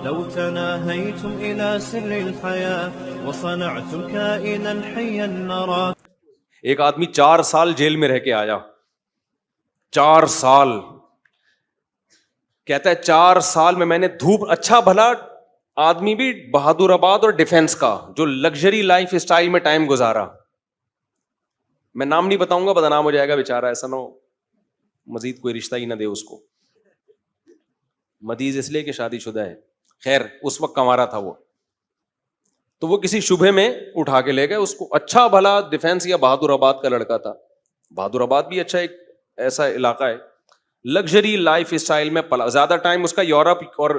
لو تناهيتم إلى سر الحياة وصنعتم كائنا حيا نرى. ایک آدمی 4 سال جیل میں رہ کے آیا, 4 سال, کہتا ہے 4 سال میں نے دھوپ, اچھا بھلا آدمی بھی بہادر آباد اور ڈیفینس کا جو لگژری لائف اسٹائل میں ٹائم گزارا, میں نام نہیں بتاؤں گا بدنام ہو جائے گا بیچارہ, ایسا نہ ہو مزید کوئی رشتہ ہی نہ دے اس کو. مدیز اس لیے کہ شادی شدہ ہے, خیر اس وقت کمارا تھا وہ, تو وہ کسی شبہ میں اٹھا کے لے گئے اس کو. اچھا بھلا ڈیفینس یا بہادر آباد کا لڑکا تھا, بہادر آباد بھی اچھا ایک ایسا علاقہ ہے, لگژری لائف اسٹائل میں پلا, زیادہ ٹائم اس کا یورپ اور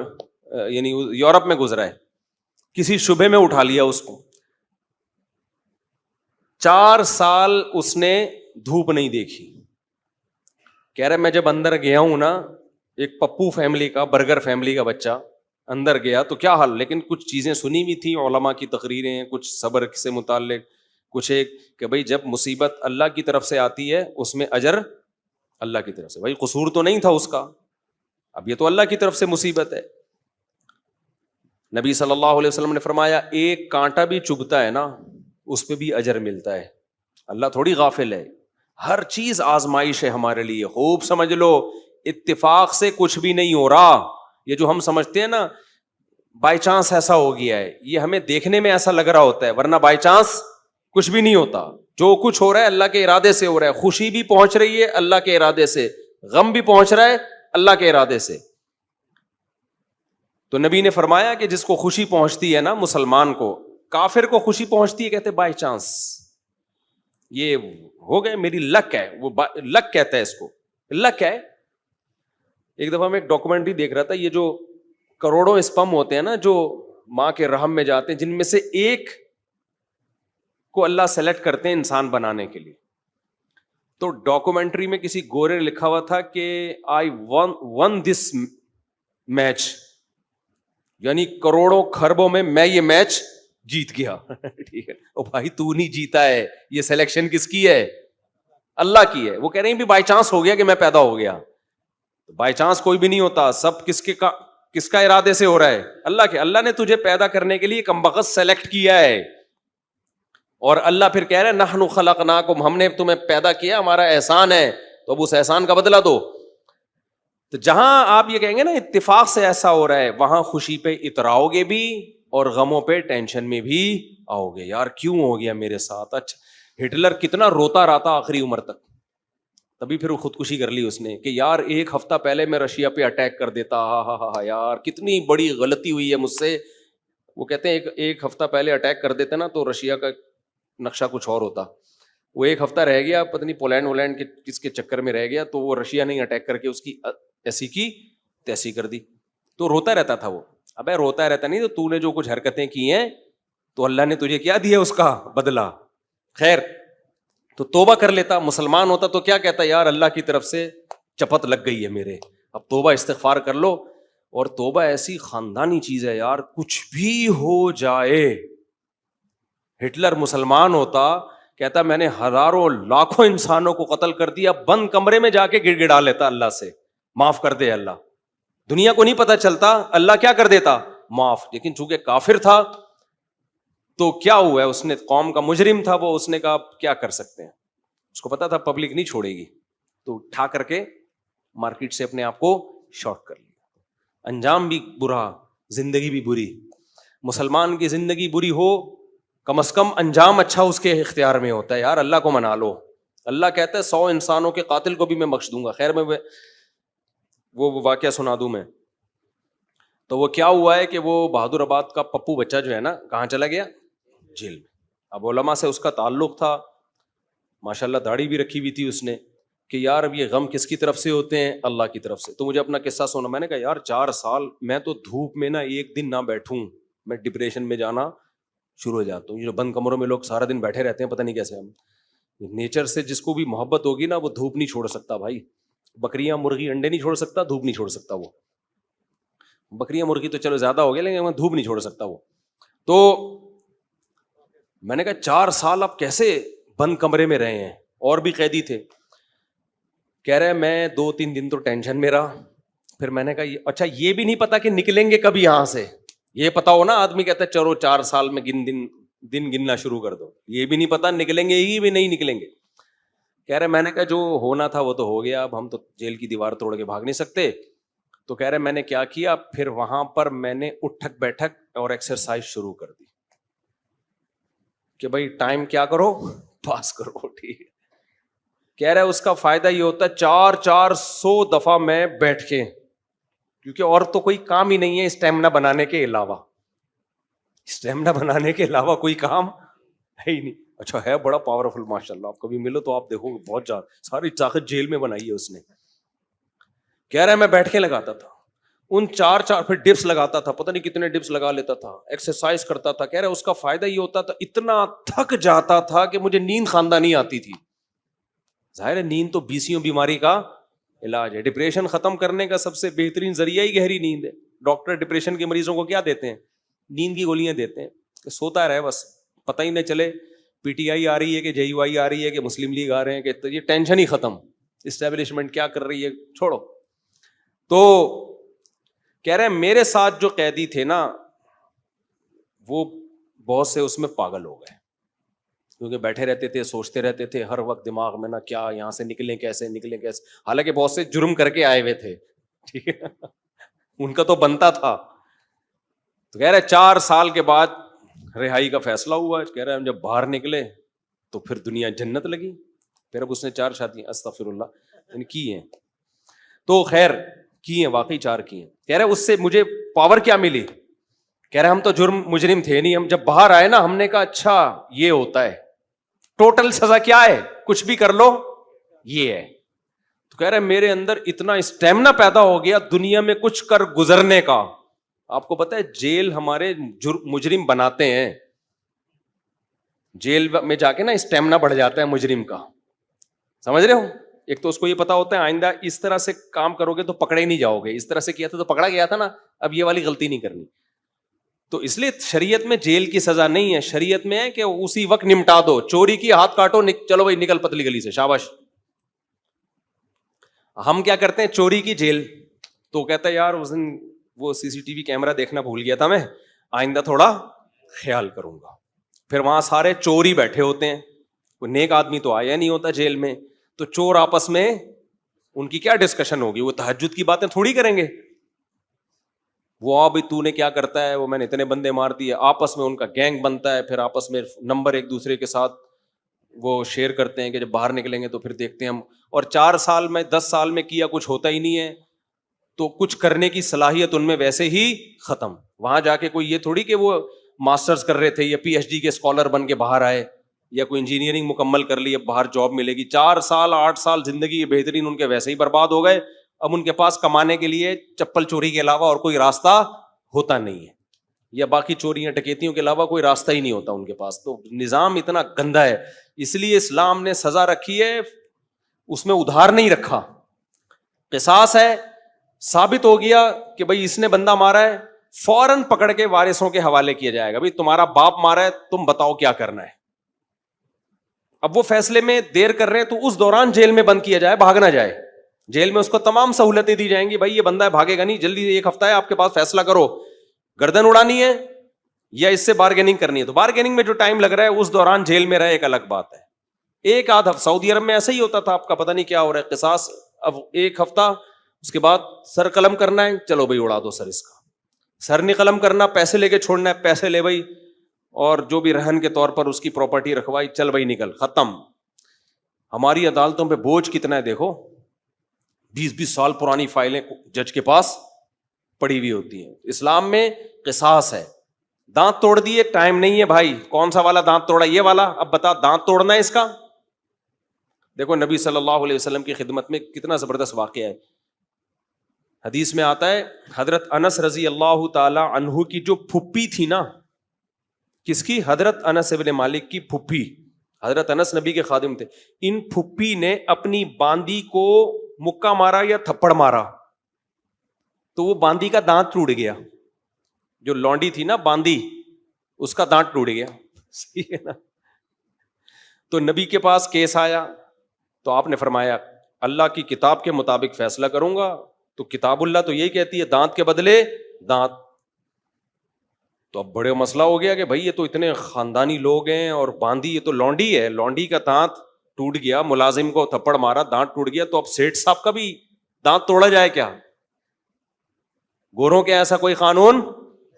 یعنی یورپ میں گزرا ہے. کسی شبہ میں اٹھا لیا اس کو, 4 سال اس نے دھوپ نہیں دیکھی. کہہ رہے میں جب اندر گیا ہوں نا, ایک پپو فیملی کا, برگر فیملی کا بچہ اندر گیا تو کیا حال, لیکن کچھ چیزیں سنی بھی تھیں علماء کی تقریریں, کچھ صبر سے متعلق, کچھ ایک کہ بھائی جب مصیبت اللہ کی طرف سے آتی ہے اس میں اجر اللہ کی طرف سے, بھائی قصور تو نہیں تھا اس کا, اب یہ تو اللہ کی طرف سے مصیبت ہے. نبی صلی اللہ علیہ وسلم نے فرمایا ایک کانٹا بھی چبھتا ہے نا اس پہ بھی اجر ملتا ہے. اللہ تھوڑی غافل ہے, ہر چیز آزمائش ہے ہمارے لیے, خوب سمجھ لو. اتفاق سے کچھ بھی نہیں ہو رہا, یہ جو ہم سمجھتے ہیں نا بائی چانس ایسا ہو گیا ہے, یہ ہمیں دیکھنے میں ایسا لگ رہا ہوتا ہے, ورنہ بائی چانس کچھ بھی نہیں ہوتا. جو کچھ ہو رہا ہے اللہ کے ارادے سے ہو رہا ہے. خوشی بھی پہنچ رہی ہے اللہ کے ارادے سے, غم بھی پہنچ رہا ہے اللہ کے ارادے سے. تو نبی نے فرمایا کہ جس کو خوشی پہنچتی ہے نا مسلمان کو, کافر کو خوشی پہنچتی ہے کہتے بائی چانس, یہ ہو گئے میری لک ہے, وہ لک کہتا ہے اس کو, لک ہے. ایک دفعہ میں ایک ڈاکومنٹری دیکھ رہا تھا, یہ جو کروڑوں اسپم ہوتے ہیں نا جو ماں کے رحم میں جاتے ہیں, جن میں سے ایک کو اللہ سلیکٹ کرتے ہیں انسان بنانے کے لیے. تو ڈاکومنٹری میں کسی گورے نے لکھا ہوا تھا کہ آئی ون دس میچ, یعنی کروڑوں خربوں میں یہ میچ جیت گیا. ٹھیک ہے, او بھائی تو نہیں جیتا ہے, یہ سلیکشن کس کی ہے؟ اللہ کی ہے. وہ کہہ رہے ہیں بھی بائی چانس ہو گیا کہ میں پیدا ہو گیا. بائی چانس کوئی بھی نہیں ہوتا, سب کس کا ارادے سے ہو رہا ہے؟ اللہ کے. اللہ نے تجھے پیدا کرنے کے لیے کمبخت سلیکٹ کیا ہے, اور اللہ پھر کہہ رہے ہیں نحن خلقناکم, ہم نے تمہیں پیدا کیا, ہمارا احسان ہے, تو اب اس احسان کا بدلہ دو. تو جہاں آپ یہ کہیں گے نا اتفاق سے ایسا ہو رہا ہے, وہاں خوشی پہ اتراؤ گے بھی اور غموں پہ ٹینشن میں بھی آؤ گے. یار کیوں ہو گیا میرے ساتھ؟ اچھا ہٹلر کتنا روتا رہتا آخری عمر تک, تبھی پھر وہ خودکشی کر لی اس نے کہ یار 1 ہفتہ پہلے میں رشیا پہ اٹیک کر دیتا, ہاں یار کتنی بڑی غلطی ہوئی ہے مجھ سے. وہ کہتے ہیں ایک ہفتہ پہلے اٹیک کر دیتے نا تو رشیا کا نقشہ کچھ اور ہوتا. وہ 1 ہفتہ رہ گیا, پتہ نہیں پولینڈ ولینڈ کے کس کے چکر میں رہ گیا, تو وہ رشیا نے اٹیک کر کے اس کی ایسی کی تیسی کر دی. تو روتا رہتا تھا وہ. ابے روتا رہتا نہیں, تو نے جو کچھ حرکتیں کی ہیں تو اللہ نے تجھے کیا دیا اس کا بدلہ. خیر, تو توبہ کر لیتا. مسلمان ہوتا تو کیا کہتا, یار اللہ کی طرف سے چپت لگ گئی ہے میرے, اب توبہ استغفار کر لو. اور توبہ ایسی خاندانی چیز ہے یار, کچھ بھی ہو جائے. ہٹلر مسلمان ہوتا, کہتا میں نے ہزاروں لاکھوں انسانوں کو قتل کر دیا, بند کمرے میں جا کے گڑ گڑا لیتا اللہ سے, معاف کر دے اللہ. دنیا کو نہیں پتا چلتا, اللہ کیا کر دیتا, معاف. لیکن چونکہ کافر تھا تو کیا ہوا ہے, اس نے قوم کا مجرم تھا وہ, اس نے کہا کیا کر سکتے ہیں, اس کو پتا تھا پبلک نہیں چھوڑے گی, تو اٹھا کر کے مارکیٹ سے اپنے آپ کو شارٹ کر لیا. انجام بھی برا, زندگی بھی بری. مسلمان کی زندگی بری ہو, کم از کم انجام اچھا اس کے اختیار میں ہوتا ہے. یار اللہ کو منا لو. اللہ کہتا ہے 100 انسانوں کے قاتل کو بھی میں بخش دوں گا. خیر میں وہ واقعہ سنا دوں میں. تو وہ کیا ہوا ہے کہ وہ بہادر آباد کا پپو بچہ جو ہے نا, کہاں چلا گیا, جیل میں. اب علماء سے اس کا تعلق تھا, ماشاءاللہ داڑھی بھی رکھی ہوئی تھی اس نے, کہ یار اب یہ غم کس کی طرف سے ہوتے ہیں, اللہ کی طرف سے. تو مجھے اپنا قصہ سنا, میں نے کہا یار 4 سال میں تو دھوپ میں نا ایک دن نہ بیٹھوں, میں ڈپریشن میں جانا شروع ہو جاتا ہوں. یہ جو بند کمروں میں لوگ سارا دن بیٹھے رہتے ہیں, پتہ نہیں کیسے. ہم نیچر سے جس کو بھی محبت ہوگی نا, وہ دھوپ نہیں چھوڑ سکتا بھائی. بکریاں مرغی انڈے نہیں چھوڑ سکتا, دھوپ نہیں چھوڑ سکتا وہ. بکریاں مرغی تو چلو زیادہ ہو گیا, لیکن دھوپ نہیں چھوڑ سکتا وہ. تو میں نے کہا 4 سال آپ کیسے بند کمرے میں رہے ہیں, اور بھی قیدی تھے. کہہ رہے میں 2-3 دن تو ٹینشن میں رہا, پھر میں نے کہا اچھا یہ بھی نہیں پتا کہ نکلیں گے کب یہاں سے. یہ پتا ہو نا آدمی کہتا ہے چلو 4 سال میں دن گننا شروع کر دو, یہ بھی نہیں پتا نکلیں گے ہی بھی نہیں نکلیں گے. کہہ رہے میں نے کہا جو ہونا تھا وہ تو ہو گیا, اب ہم تو جیل کی دیوار توڑ کے بھاگ نہیں سکتے. تو کہہ رہے میں نے کیا کیا, پھر وہاں پر میں نے اٹھک بیٹھک اور ایکسرسائز شروع کر دی کہ بھائی ٹائم کیا کرو, پاس کرو. ٹھیک ہے. کہہ رہے اس کا فائدہ یہ ہوتا ہے 400 دفعہ میں بیٹھ کے, کیونکہ اور تو کوئی کام ہی نہیں ہے اسٹیمنا بنانے کے علاوہ, اسٹیمنا بنانے کے علاوہ کوئی کام ہے ہی نہیں. اچھا ہے بڑا پاورفل ماشاء اللہ, آپ کبھی ملو تو آپ دیکھو گے بہت زیادہ ساری طاقت جیل میں بنائی ہے اس نے. کہہ رہا ہے میں بیٹھ کے لگاتا تھا ان 4 پھر ڈپس لگاتا تھا, پتہ نہیں کتنے ڈپس لگا لیتا تھا, ایکسرسائز کرتا تھا. کہہ رہا ہے اس کا فائدہ یہ ہوتا تھا اتنا تھک جاتا تھا کہ مجھے نیند خاندانی آتی تھی. ظاہر ہے نیند تو 20 بیماری کا علاج ہے. ڈپریشن ختم کرنے کا سب سے بہترین ذریعہ ہی گہری نیند ہے. ڈاکٹر ڈپریشن کے مریضوں کو کیا دیتے ہیں, نیند کی گولیاں دیتے ہیں کہ سوتا رہے بس, پتہ ہی نہ چلے پی ٹی آئی آ رہی ہے کہ جے یو آئی آ رہی ہے کہ مسلم لیگ آ رہے ہیں, کہ یہ ٹینشن ہی ختم, اسٹیبلشمنٹ کیا کر رہی ہے چھوڑو. تو کہہ رہے ہیں میرے ساتھ جو قیدی تھے نا وہ بہت سے اس میں پاگل ہو گئے, کیونکہ بیٹھے رہتے تھے, سوچتے رہتے تھے ہر وقت دماغ میں نا کیا یہاں سے نکلیں کیسے, حالانکہ بہت سے جرم کر کے آئے ہوئے تھے. ٹھیک ہے, ان کا تو بنتا تھا. تو کہہ رہے 4 سال کے بعد رہائی کا فیصلہ ہوا. کہہ رہے ہم جب باہر نکلے تو پھر دنیا جنت لگی. پھر اب اس نے 4 شادیاں استغفر اللہ کی ہیں, تو خیر کی ہیں, واقعی 4 کی ہیں. کہہ رہے اس سے مجھے پاور کیا ملی. کہہ رہے ہم تو مجرم تھے نہیں, ہم جب باہر آئے نا ہم نے کہا اچھا یہ ہوتا ہے, ٹوٹل سزا کیا ہے, کچھ بھی کر لو یہ ہے. تو کہہ رہے میرے اندر اتنا اسٹیمنا پیدا ہو گیا دنیا میں کچھ کر گزرنے کا. آپ کو پتا ہے جیل ہمارے مجرم بناتے ہیں, جیل میں جا کے نا اسٹیمنا بڑھ جاتا ہے مجرم کا, سمجھ رہے ہو. ایک تو اس کو یہ پتا ہوتا ہے آئندہ اس طرح سے کام کرو گے تو پکڑے نہیں جاؤ گے, اس طرح سے کیا تھا تو پکڑا گیا تھا نا, اب یہ والی غلطی نہیں کرنی. تو اس لیے شریعت میں جیل کی سزا نہیں ہے, شریعت میں ہے کہ اسی وقت نمٹا دو. چوری کی ہاتھ کاٹو, چلو بھائی نکل پتلی گلی سے, شاباش. ہم کیا کرتے ہیں چوری کی جیل, تو کہتا ہے یار اس دن وہ سی سی ٹی وی کیمرہ دیکھنا بھول گیا تھا میں, آئندہ تھوڑا خیال کروں گا. پھر وہاں سارے چور ہی بیٹھے ہوتے ہیں, کوئی نیک آدمی تو آیا نہیں ہوتا جیل میں. تو چور آپس میں ان کی کیا ڈسکشن ہوگی, وہ تہجد کی باتیں تھوڑی کریں گے. وہ بھی تو نے کیا کرتا ہے, وہ میں نے اتنے بندے مار دیے, آپس میں ان کا گینگ بنتا ہے. پھر آپس میں نمبر ایک دوسرے کے ساتھ وہ شیئر کرتے ہیں کہ جب باہر نکلیں گے تو پھر دیکھتے ہیں ہم. اور 4 سال میں 10 سال میں کیا کچھ ہوتا ہی نہیں ہے, تو کچھ کرنے کی صلاحیت ان میں ویسے ہی ختم. وہاں جا کے کوئی یہ تھوڑی کہ وہ ماسٹرز کر رہے تھے یا پی ایچ ڈی کے اسکالر بن کے باہر آئے, یا کوئی انجینئرنگ مکمل کر لی اب باہر جاب ملے گی. 4 سال 8 سال زندگی بہترین ان کے ویسے ہی برباد ہو گئے. اب ان کے پاس کمانے کے لیے چپل چوری کے علاوہ اور کوئی راستہ ہوتا نہیں ہے, یا باقی چوریاں ڈکیتیوں کے علاوہ کوئی راستہ ہی نہیں ہوتا ان کے پاس. تو نظام اتنا گندا ہے, اس لیے اسلام نے سزا رکھی ہے, اس میں ادھار نہیں رکھا. قصاص ہے, ثابت ہو گیا کہ بھائی اس نے بندہ مارا ہے, فوراً پکڑ کے وارثوں کے حوالے کیا جائے گا, بھائی تمہارا باپ مارا ہے, تم بتاؤ کیا کرنا ہے. اب وہ فیصلے میں دیر کر رہے ہیں تو اس دوران جیل میں بند کیا جائے, بھاگ نہ جائے. جیل میں اس کو تمام سہولتیں دی جائیں گی, بھائی یہ بندہ ہے بھاگے گا نہیں, جلدی 1 ہفتہ ہے آپ کے پاس, فیصلہ کرو, گردن اڑانی ہے یا اس سے بارگیننگ کرنی ہے. تو بارگیننگ میں جو ٹائم لگ رہا ہے اس دوران جیل میں رہے ایک الگ بات ہے. 1 آدھ ہفتہ سعودی عرب میں ایسا ہی ہوتا تھا, آپ کا پتہ نہیں کیا ہو رہا ہے. قصاص اب 1 ہفتہ, اس کے بعد سر قلم کرنا ہے, چلو بھائی اڑا دو سر, اس کا سر نہیں قلم کرنا, پیسے لے کے چھوڑنا ہے, پیسے لے بھائی, اور جو بھی رہن کے طور پر اس کی پراپرٹی رکھوائی, چل بھائی نکل, ختم. ہماری عدالتوں پہ بوجھ کتنا ہے دیکھو, 20 سال پرانی فائلیں جج کے پاس پڑی ہوئی ہوتی ہیں. اسلام میں قصاص ہے. دانت توڑ دیے, ٹائم نہیں ہے بھائی, کون سا والا دانت توڑا, یہ والا, اب بتا دانت توڑنا ہے اس کا. دیکھو نبی صلی اللہ علیہ وسلم کی خدمت میں کتنا زبردست واقعہ ہے. حدیث میں آتا ہے حضرت انس رضی اللہ تعالی عنہ کی جو پھپھی تھی نا, کس کی, حضرت انس ابن مالک کی پھپھی. حضرت انس نبی کے خادم تھے. ان پھپھی نے اپنی باندی کو مکہ مارا یا تھپڑ مارا, تو وہ باندی کا دانت ٹوٹ گیا. جو لونڈی تھی نا باندی, اس کا دانت ٹوٹ گیا, صحیح ہے نا. تو نبی کے پاس کیس آیا, تو آپ نے فرمایا اللہ کی کتاب کے مطابق فیصلہ کروں گا, تو کتاب اللہ تو یہی کہتی ہے دانت کے بدلے دانت. تو اب بڑے مسئلہ ہو گیا کہ بھائی یہ تو اتنے خاندانی لوگ ہیں اور باندھی, یہ تو لونڈی ہے, لونڈی کا دانت ٹوٹ گیا, ملازم کو تھپڑ مارا, دانت ٹوٹ گیا, تو اب سیٹھ صاحب کا بھی دانت توڑا جائے کیا؟ گوروں کے ایسا کوئی قانون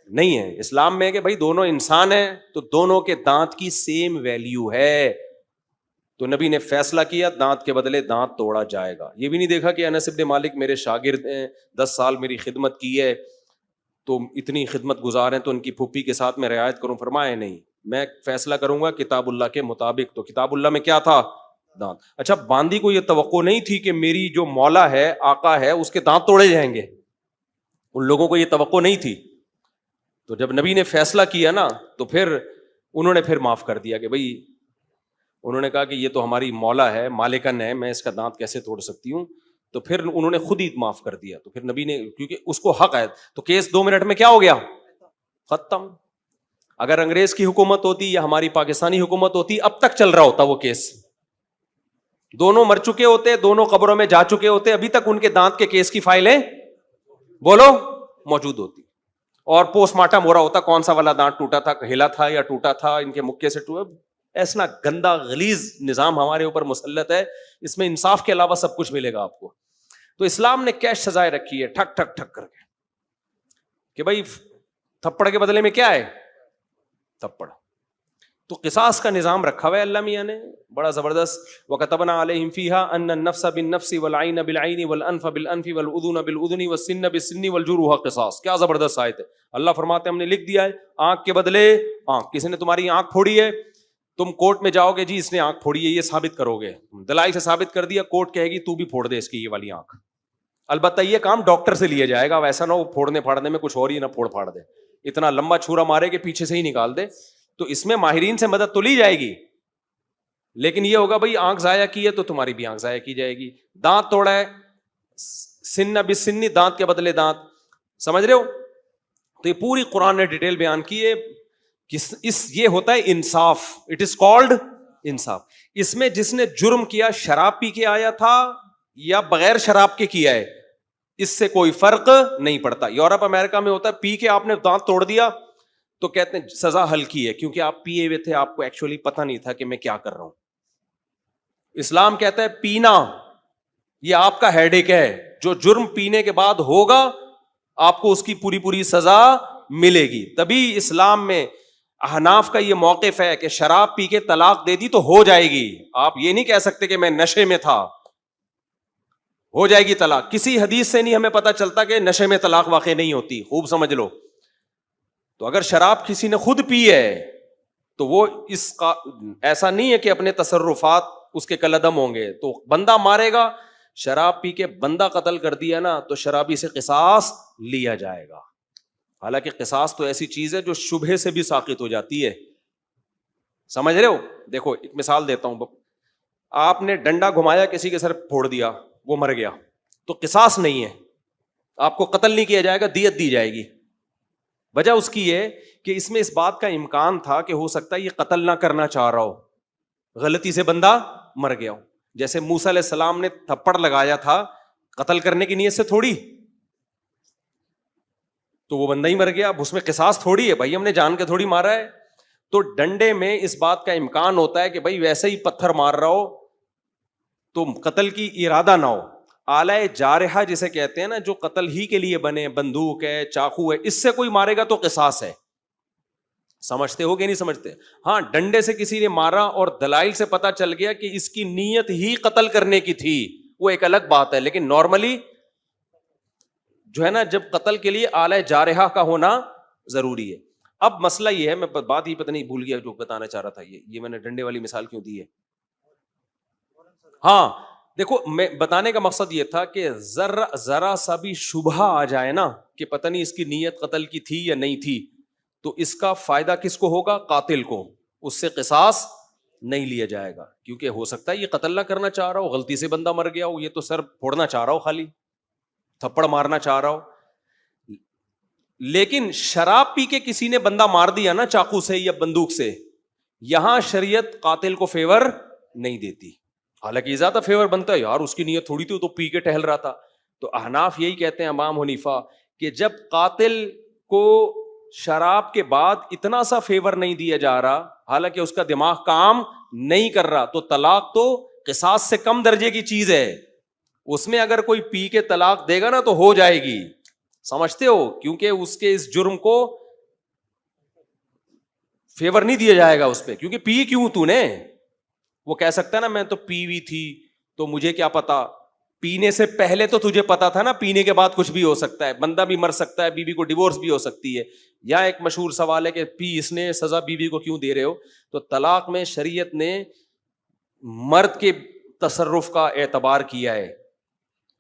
نہیں ہے. اسلام میں کہ بھائی دونوں انسان ہیں تو دونوں کے دانت کی سیم ویلیو ہے. تو نبی نے فیصلہ کیا دانت کے بدلے دانت توڑا جائے گا. یہ بھی نہیں دیکھا کہ انس بن مالک میرے شاگرد ہیں, 10 سال میری خدمت کی ہے, تو اتنی خدمت گزار ہیں تو ان کی پھپھی کے ساتھ میں رعایت کروں. فرمایا نہیں, میں فیصلہ کروں گا کتاب اللہ کے مطابق. تو کتاب اللہ میں کیا تھا؟ دانت. اچھا, باندی کو یہ توقع نہیں تھی کہ میری جو مولا ہے, آقا ہے, اس کے دانت توڑے جائیں گے. ان لوگوں کو یہ توقع نہیں تھی. تو جب نبی نے فیصلہ کیا نا تو پھر انہوں نے پھر معاف کر دیا کہ بھائی, انہوں نے کہا کہ یہ تو ہماری مولا ہے, مالکن ہے, میں اس کا دانت کیسے توڑ سکتی ہوں. تو پھر انہوں نے خود ہی معاف کر دیا. تو پھر نبی نے, کیونکہ اس کو حق ہے, تو کیس 2 منٹ میں کیا ہو گیا؟ ختم. اگر انگریز کی حکومت ہوتی یا ہماری پاکستانی حکومت ہوتی, اب تک چل رہا ہوتا وہ کیس. دونوں مر چکے ہوتے, دونوں قبروں میں جا چکے ہوتے, ابھی تک ان کے دانت کے کیس کی فائلیں بولو موجود ہوتی, اور پوسٹ مارٹم ہو رہا ہوتا کون سا والا دانت ٹوٹا تھا, ہلا تھا یا ٹوٹا تھا, ان کے مکے سے ٹوٹا. ایسا گندا غلیظ نظام ہمارے اوپر مسلط ہے, اس میں انصاف کے علاوہ سب کچھ ملے گا آپ کو. تو اسلام نے کیش سزائے رکھی ہے ٹھک ٹھک ٹھک کر کے کہ بھائی تھپڑ کے بدلے میں کیا ہے؟ تھپڑ. تو قصاص کا نظام رکھا ہوا ہے اللہ میاں نے بڑا زبردست. وَكَتَبْنَا عَلَيْهِمْ فِيهَا أَنَّ النَّفْسَ بِالنَّفْسِ وَالْعَيْنَ بِالْعَيْنِ وَالْأَنْفَ بِالْأَنْفِ وَالْأُذُنَ بِالْأُذُنِ وَالسِّنَّ بِالسِّنِّ وَالْجُرُوحَ قِصَاص. کیا زبردست آیت ہے. اللہ فرماتے ہیں ہم نے لکھ دیا ہے آنکھ کے بدلے آنکھ. کسی نے تمہاری آنکھ پھوڑی ہے, تم کورٹ میں جاؤ گے, جی اس نے آنکھ پھوڑی ہے, یہ ثابت کرو گے, دلائل سے ثابت کر دیا, کورٹ کہے گی تو بھی پھوڑ دے اس کی یہ والی آنکھ. البتہ یہ کام ڈاکٹر سے لیا جائے گا, ویسا نہ ہو پھوڑنے پھاڑنے میں کچھ اور ہی نہ پھوڑ پھاڑ دے, اتنا لمبا چھورا مارے کہ پیچھے سے ہی نکال دے. تو اس میں ماہرین سے مدد تو لی جائے گی, لیکن یہ ہوگا بھائی آنکھ ضائع کی ہے تو تمہاری بھی آنکھ ضائع کی جائے گی. دانت توڑا ہے, سن بسنی, دانت کے بدلے دانت. سمجھ رہے ہو؟ تو یہ پوری قرآن نے ڈیٹیل بیان کی ہے. یہ ہوتا ہے انصاف, اٹ از کالڈ انصاف. اس میں جس نے جرم کیا شراب پی کے آیا تھا یا بغیر شراب کے کیا ہے, اس سے کوئی فرق نہیں پڑتا. یورپ امریکہ میں ہوتا ہے پی کے آپ نے دانت توڑ دیا تو کہتے ہیں سزا ہلکی ہے, کیونکہ آپ پیے ہوئے تھے, آپ کو ایکچولی پتہ نہیں تھا کہ میں کیا کر رہا ہوں. اسلام کہتا ہے پینا یہ آپ کا ہیڈ ایک ہے, جو جرم پینے کے بعد ہوگا آپ کو اس کی پوری پوری سزا ملے گی. تبھی اسلام میں احناف کا یہ موقف ہے کہ شراب پی کے طلاق دے دی تو ہو جائے گی. آپ یہ نہیں کہہ سکتے کہ میں نشے میں تھا, ہو جائے گی طلاق. کسی حدیث سے نہیں ہمیں پتہ چلتا کہ نشے میں طلاق واقع نہیں ہوتی, خوب سمجھ لو. تو اگر شراب کسی نے خود پی ہے تو وہ اس کا ایسا نہیں ہے کہ اپنے تصرفات اس کے کالعدم ہوں گے. تو بندہ مارے گا, شراب پی کے بندہ قتل کر دیا نا تو شرابی سے قصاص لیا جائے گا. حالانکہ قصاص تو ایسی چیز ہے جو شبہے سے بھی ساقط ہو جاتی ہے. سمجھ رہے ہو؟ دیکھو ایک مثال دیتا ہوں. آپ نے ڈنڈا گھمایا, کسی کے سر پھوڑ دیا, وہ مر گیا, تو قصاص نہیں ہے, آپ کو قتل نہیں کیا جائے گا, دیت دی جائے گی. وجہ اس کی یہ کہ اس میں اس بات کا امکان تھا کہ ہو سکتا ہے یہ قتل نہ کرنا چاہ رہا ہو, غلطی سے بندہ مر گیا ہو. جیسے موسیٰ علیہ السلام نے تھپڑ لگایا تھا قتل کرنے کی نیت سے تھوڑی, تو وہ بندہ ہی مر گیا. اب اس میں قصاص تھوڑی ہے بھائی, ہم نے جان کے تھوڑی مارا ہے. تو ڈنڈے میں اس بات کا امکان ہوتا ہے کہ بھائی ویسے ہی پتھر مار رہا ہو تو قتل کی ارادہ نہ ہو. آلہ جارحہ جسے کہتے ہیں نا, جو قتل ہی کے لیے بنے, بندوق ہے, چاقو ہے, اس سے کوئی مارے گا تو قصاص ہے. سمجھتے ہو کہ نہیں سمجھتے؟ ہاں, ڈنڈے سے کسی نے مارا اور دلائل سے پتا چل گیا کہ اس کی نیت ہی قتل کرنے کی تھی, وہ ایک الگ بات ہے. لیکن نارملی جو ہے نا, جب قتل کے لیے آلہ جارحہ کا ہونا ضروری ہے. اب مسئلہ یہ ہے, میں بات ہی پتہ نہیں بھول گیا جو بتانا چاہ رہا تھا. یہ میں نے ڈنڈے والی مثال کیوں دی ہے؟ ہاں دیکھو, میں بتانے کا مقصد یہ تھا کہ ذرا سا بھی شبہ آ جائے نا کہ پتہ نہیں اس کی نیت قتل کی تھی یا نہیں تھی, تو اس کا فائدہ کس کو ہوگا؟ قاتل کو. اس سے قصاص نہیں لیا جائے گا, کیونکہ ہو سکتا ہے یہ قتل نہ کرنا چاہ رہا ہو, غلطی سے بندہ مر گیا ہو, یہ تو سر پھوڑنا چاہ رہا ہو, خالی تھپڑ مارنا چاہ رہا ہو. لیکن شراب پی کے کسی نے بندہ مار دیا نا چاقو سے یا بندوق سے, یہاں شریعت قاتل کو فیور نہیں دیتی. حالانکہ یہ زیادہ فیور بنتا ہے, یار اس کی نیت تھوڑی تھی, تو پی کے ٹہل رہا تھا. تو احناف یہی کہتے ہیں امام حنیفہ کہ جب قاتل کو شراب کے بعد اتنا سا فیور نہیں دیا جا رہا حالانکہ اس کا دماغ کام نہیں کر رہا تو طلاق تو قصاص سے کم درجے کی چیز ہے. اس میں اگر کوئی پی کے طلاق دے گا نا تو ہو جائے گی, سمجھتے ہو, کیونکہ اس کے اس جرم کو فیور نہیں دیا جائے گا اس پہ, کیونکہ پی کیوں تو نے, وہ کہہ سکتا ہے نا میں تو پی ہوئی تھی تو مجھے کیا پتا, پینے سے پہلے تو تجھے پتا تھا نا, پینے کے بعد کچھ بھی ہو سکتا ہے, بندہ بھی مر سکتا ہے, بیوی کو ڈیورس بھی ہو سکتی ہے. یا ایک مشہور سوال ہے کہ پی اس نے سزا بیوی کو کیوں دے رہے ہو, تو طلاق میں شریعت نے مرد کے تصرف کا اعتبار کیا ہے,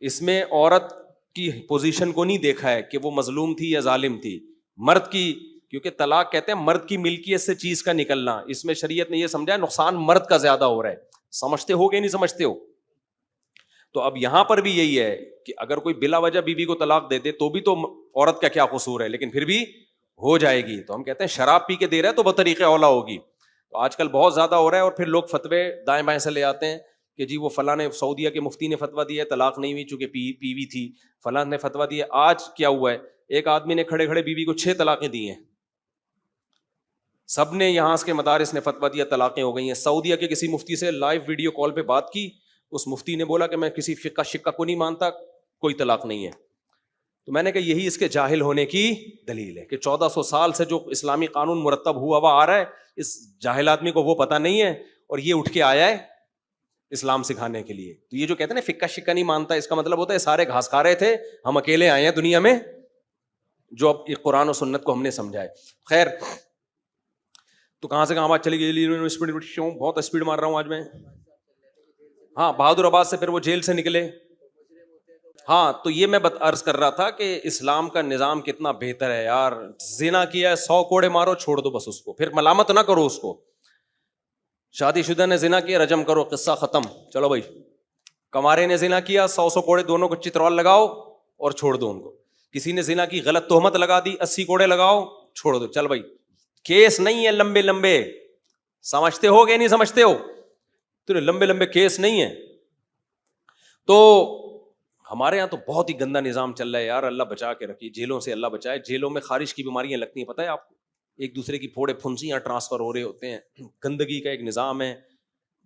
اس میں عورت کی پوزیشن کو نہیں دیکھا ہے کہ وہ مظلوم تھی یا ظالم تھی, مرد کی, کیونکہ طلاق کہتے ہیں مرد کی ملکیت سے چیز کا نکلنا, اس میں شریعت نے یہ سمجھا نقصان مرد کا زیادہ ہو رہا ہے. سمجھتے ہو کہ نہیں سمجھتے ہو؟ تو اب یہاں پر بھی یہی ہے کہ اگر کوئی بلا وجہ بیوی کو طلاق دے دے تو بھی تو عورت کا کیا قصور ہے, لیکن پھر بھی ہو جائے گی. تو ہم کہتے ہیں شراب پی کے دے رہا ہے تو بطریق اولا ہوگی. تو آج کل بہت زیادہ ہو رہا ہے, اور پھر لوگ فتوے دائیں بائیں سے لے آتے ہیں کہ جی وہ فلاں نے, سعودیہ کے مفتی نے فتویٰ دیا ہے طلاق نہیں ہوئی چونکہ پی ہوئی تھی, فلاں نے فتویٰ دیا. آج کیا ہوا ہے, ایک آدمی نے کھڑے کھڑے بیوی کو 6 طلاقیں دی ہیں, سب نے یہاں کے مدارس نے فتویٰ دیا, طلاقیں ہو گئی ہیں. سعودیہ کے کسی مفتی سے لائیو ویڈیو کال پہ بات کی, اس مفتی نے بولا کہ میں کسی فقہ شقہ کو نہیں مانتا, کوئی طلاق نہیں ہے. تو میں نے کہا یہی اس کے جاہل ہونے کی دلیل ہے کہ 1400 سال سے جو اسلامی قانون مرتب ہوا ہوا آ رہا ہے, اس جاہل آدمی کو وہ پتہ نہیں ہے, اور یہ اٹھ کے آیا ہے اسلام سکھانے کے لیے. تو یہ جو کہتے ہیں نا فقہ شقہ نہیں مانتا, اس کا مطلب ہوتا ہے سارے گھاس کھا رہے تھے, ہم اکیلے آئے ہیں دنیا میں جو اب قرآن و سنت کو ہم نے سمجھا ہے. خیر, تو کہاں سے کہاں بات چلی گئی, بہت اسپیڈ مار رہا ہوں آج میں. ہاں, بہادر آباد سے پھر وہ جیل سے نکلے. ہاں, تو یہ میں عرض کر رہا تھا کہ اسلام کا نظام کتنا بہتر ہے یار. زنا کیا ہے 100 کوڑے مارو, چھوڑ دو بس اس کو, پھر ملامت نہ کرو اس کو. شادی شدہ نے زنا کیا, رجم کرو, قصہ ختم, چلو بھائی. کمارے نے زنا کیا, 100 کوڑے دونوں کو چترال لگاؤ اور چھوڑ دو ان کو. کسی نے زنا کی غلط تہمت لگا دی, 80 کوڑے لگاؤ, چھوڑ دو, چل بھائی. کیس نہیں ہے لمبے لمبے, سمجھتے ہو کہ نہیں سمجھتے ہو, تو لمبے لمبے کیس نہیں ہے. تو ہمارے یہاں تو بہت ہی گندا نظام چل رہا ہے یار, اللہ بچا کے رکھیے, جیلوں سے اللہ بچائے. جیلوں میں خارش کی بیماریاں لگتی ہیں, پتہ ہے آپ کو, ایک دوسرے کی پھوڑے پھنسیاں ٹرانسفر ہو رہے ہوتے ہیں, گندگی کا ایک نظام ہے,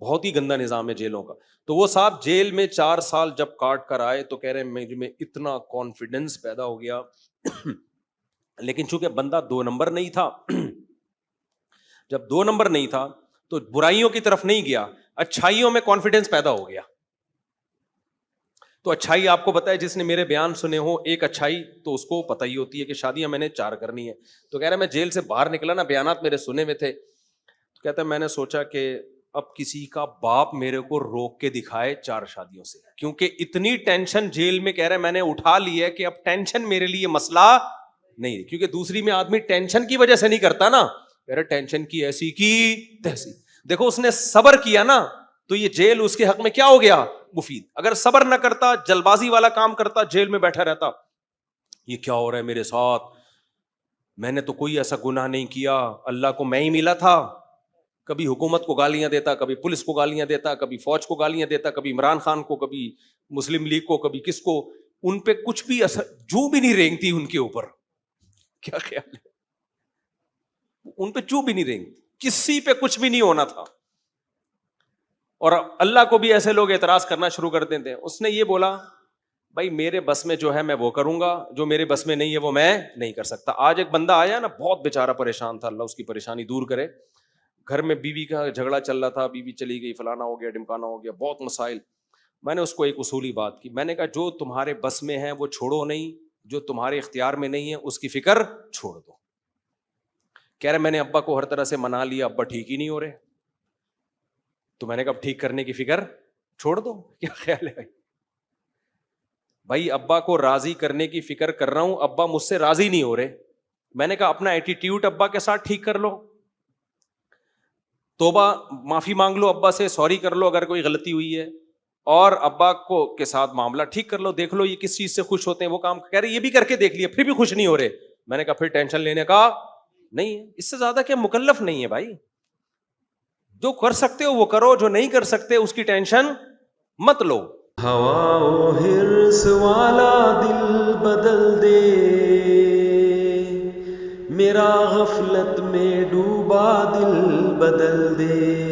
بہت ہی گندا نظام ہے جیلوں کا. تو وہ صاحب جیل میں 4 سال جب کاٹ کر آئے تو کہہ رہے ہیں میں اتنا کانفیڈنس پیدا ہو گیا, لیکن چونکہ بندہ 2 نمبر نہیں تھا, جب 2 نمبر نہیں تھا تو برائیوں کی طرف نہیں گیا, اچھائیوں میں کانفیڈنس پیدا ہو گیا. تو اچھائی آپ کو پتا ہے, جس نے میرے بیان سنے ہو, ایک اچھائی تو اس کو پتہ ہی ہوتی ہے کہ شادیاں میں نے 4 کرنی ہے. تو کہہ رہا میں جیل سے باہر نکلا نا, بیانات میرے سنے میں تھے, تو کہتا ہے میں نے سوچا کہ اب کسی کا باپ میرے کو روک کے دکھائے 4 شادیوں سے, کیونکہ اتنی ٹینشن جیل میں, کہہ رہے میں نے اٹھا لی ہے کہ اب ٹینشن میرے لیے مسئلہ نہیں, کیونکہ دوسری میں آدمی ٹینشن کی وجہ سے نہیں کرتا نا, کہہ رہے ٹینشن کی ایسی کی تیسی. دیکھو اس نے صبر کیا نا, تو یہ جیل اس کے حق میں کیا ہو گیا, مفید. اگر صبر نہ کرتا, جلد بازی والا کام کرتا, جیل میں بیٹھا رہتا, یہ کیا ہو رہا ہے میرے ساتھ, میں نے تو کوئی ایسا گناہ نہیں کیا, اللہ کو میں ہی ملا تھا. کبھی حکومت کو گالیاں دیتا, کبھی پولیس کو گالیاں دیتا, کبھی فوج کو گالیاں دیتا, کبھی عمران خان کو, کبھی مسلم لیگ کو, کبھی کس کو. ان پہ کچھ بھی اثر جو بھی نہیں رینگتی ان کے اوپر, کیا خیال ہے, ان پہ جو بھی نہیں رینگتی, کسی پہ کچھ بھی نہیں ہونا تھا. اور اللہ کو بھی ایسے لوگ اعتراض کرنا شروع کر دیتے ہیں. اس نے یہ بولا بھائی میرے بس میں جو ہے میں وہ کروں گا, جو میرے بس میں نہیں ہے وہ میں نہیں کر سکتا. آج ایک بندہ آیا نا, بہت بیچارہ پریشان تھا, اللہ اس کی پریشانی دور کرے. گھر میں بیوی کا جھگڑا چل رہا تھا, بیوی چلی گئی, فلانا ہو گیا, ڈمکانا ہو گیا, بہت مسائل. میں نے اس کو ایک اصولی بات کی, میں نے کہا جو تمہارے بس میں ہے وہ چھوڑو نہیں, جو تمہارے اختیار میں نہیں ہے اس کی فکر چھوڑ دو. کہہ رہے میں نے ابا کو ہر طرح سے منا لیا, ابا ٹھیک ہی نہیں ہو رہے. تو میں نے کہا ٹھیک کرنے کی فکر چھوڑ دو, کیا خیال ہے بھائی, ابا کو راضی کرنے کی فکر کر رہا ہوں, ابا مجھ سے راضی نہیں ہو رہے. میں نے کہا اپنا ایٹیٹیوڈ ابا کے ساتھ ٹھیک کر لو, توبہ معافی مانگ لو ابا سے, سوری کر لو اگر کوئی غلطی ہوئی ہے, اور ابا کو کے ساتھ معاملہ ٹھیک کر لو, دیکھ لو یہ کس چیز سے خوش ہوتے ہیں, وہ کام. کہہ رہے یہ بھی کر کے دیکھ لیا پھر بھی خوش نہیں ہو رہے. میں نے کہا پھر ٹینشن لینے کا نہیں ہے, اس سے زیادہ کیا مکلف نہیں ہے بھائی. جو کر سکتے ہو وہ کرو, جو نہیں کر سکتے اس کی ٹینشن مت لو. ہوا و حرص والا دل بدل دے، میرا غفلت میں ڈوبا دل بدل دے.